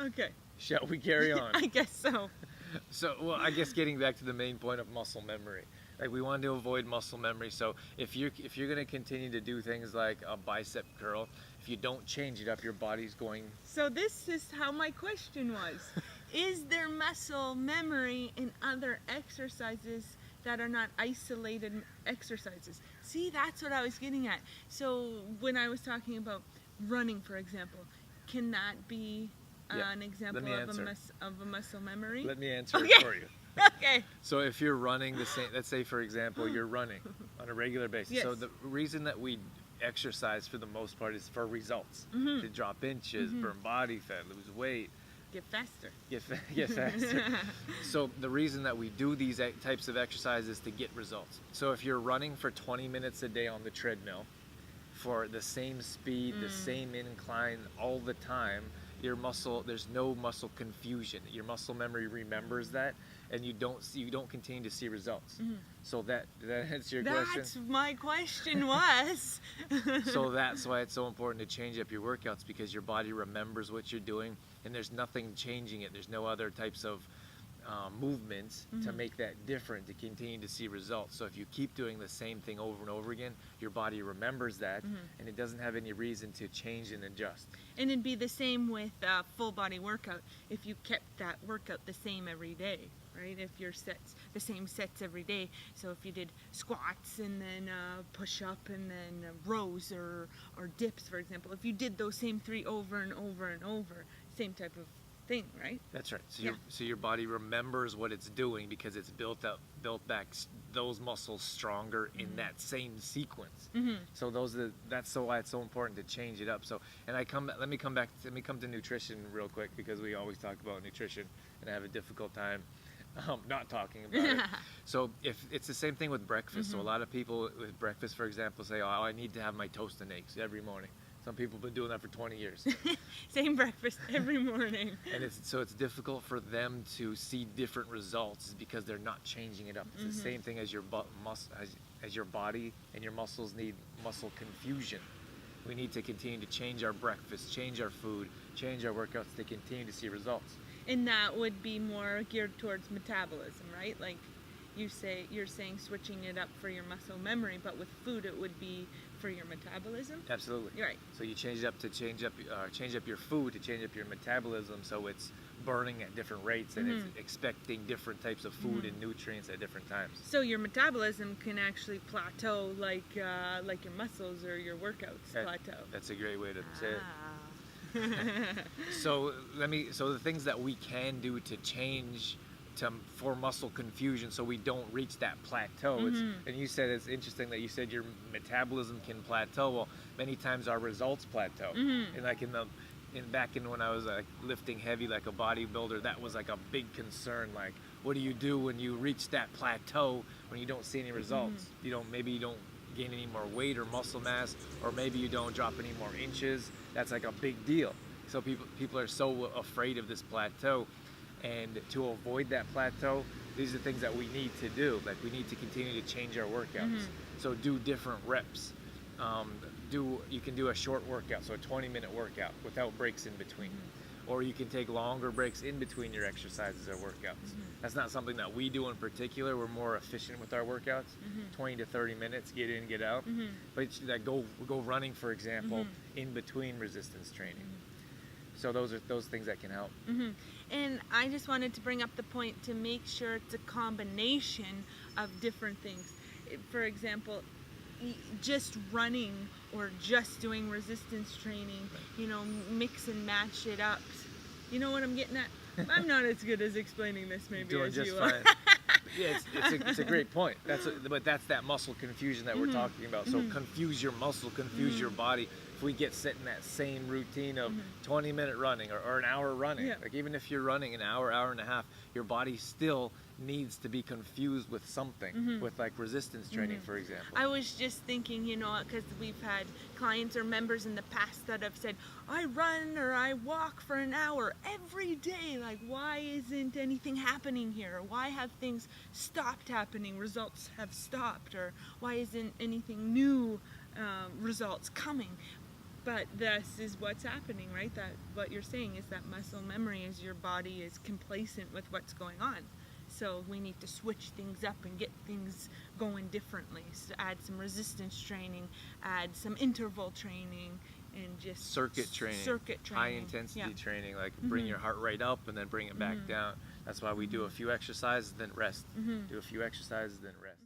Okay. Shall we carry on? I guess so. So, well, I guess getting back to the main point of muscle memory, like we want to avoid muscle memory. So if you're going to continue to do things like a bicep curl, if you don't change it up, your body's going. So this is how my question was. Is there muscle memory in other exercises that are not isolated exercises? See, that's what I was getting at. So when I was talking about running, for example, can that be an example of a muscle memory? Let me answer Okay. it for you. Okay. So if you're running the same, let's say for example, you're running on a regular basis. Yes. So the reason that we exercise for the most part is for results, to drop inches, burn body fat, lose weight, Get faster. get faster. So the reason that we do these types of exercises is to get results. So if you're running for 20 minutes a day on the treadmill for the same speed, the same incline all the time, your muscle, there's no muscle confusion. Your muscle memory remembers that, and you don't continue to see results. So that answers your question. That's my question was. So that's why it's so important to change up your workouts, because your body remembers what you're doing, and there's nothing changing it. There's no other types of movements to make that different to continue to see results. So if you keep doing the same thing over and over again, your body remembers that, and it doesn't have any reason to change and adjust. And it'd be the same with full body workout. If you kept that workout the same every day, right? If your sets, the same sets every day. So if you did squats and then push up and then rows or dips, for example, if you did those same 3 over and over and over, same type of thing, right? That's right. So your body remembers what it's doing because it's built back those muscles stronger in that same sequence. So that's why it's so important to change it up. So, and let me come to nutrition real quick, because we always talk about nutrition and I have a difficult time not talking about it. So if it's the same thing with breakfast. So a lot of people with breakfast, for example, say, oh, I need to have my toast and eggs every morning. Some people have been doing that for 20 years. Same breakfast every morning. And it's difficult for them to see different results because they're not changing it up. It's the same thing as your as your body and your muscles need muscle confusion. We need to continue to change our breakfast, change our food, change our workouts to continue to see results. And that would be more geared towards metabolism, right? Like you're saying switching it up for your muscle memory, but with food it would be for your metabolism. Absolutely. You're right. So you change up your food to change up your metabolism, so it's burning at different rates and it's expecting different types of food and nutrients at different times. So your metabolism can actually plateau like your muscles or your workouts plateau. That's a great way to say it. So the things that we can do to change for muscle confusion so we don't reach that plateau. And you said it's interesting that you said your metabolism can plateau. Well, many times our results plateau. And like back in when I was lifting heavy like a bodybuilder, that was like a big concern. Like, what do you do when you reach that plateau when you don't see any results? Maybe you don't gain any more weight or muscle mass, or maybe you don't drop any more inches. That's like a big deal. So people are so afraid of this plateau. And to avoid that plateau, these are things that we need to do. Like, we need to continue to change our workouts. So do different reps. You can do a short workout, so a 20-minute workout without breaks in between. Or you can take longer breaks in between your exercises or workouts. That's not something that we do in particular. We're more efficient with our workouts, 20 to 30 minutes, get in, get out. But go running, for example, in between resistance training. So those are those things that can help. And I just wanted to bring up the point to make sure it's a combination of different things. For example, just running or just doing resistance training, mix and match it up. You know what I'm getting at? I'm not as good as explaining this maybe as you are. Yeah, it's a great point. But that's that muscle confusion that we're talking about. So confuse your muscle, confuse your body. If we get set in that same routine of 20-minute running or an hour running, like even if you're running an hour and a half, your body still needs to be confused with something, with like resistance training, for example. I was just thinking, because we've had clients or members in the past that have said, I run or I walk for an hour every day. Like, why isn't anything happening here? Why have things stopped happening? Results have stopped. Or why isn't anything new results coming? But this is what's happening, right? That what you're saying is that muscle memory is your body is complacent with what's going on. So we need to switch things up and get things going differently. So add some resistance training, add some interval training, and just circuit training, high intensity training, like bring your heart rate up and then bring it back down. That's why we do a few exercises, then rest. Do a few exercises, then rest.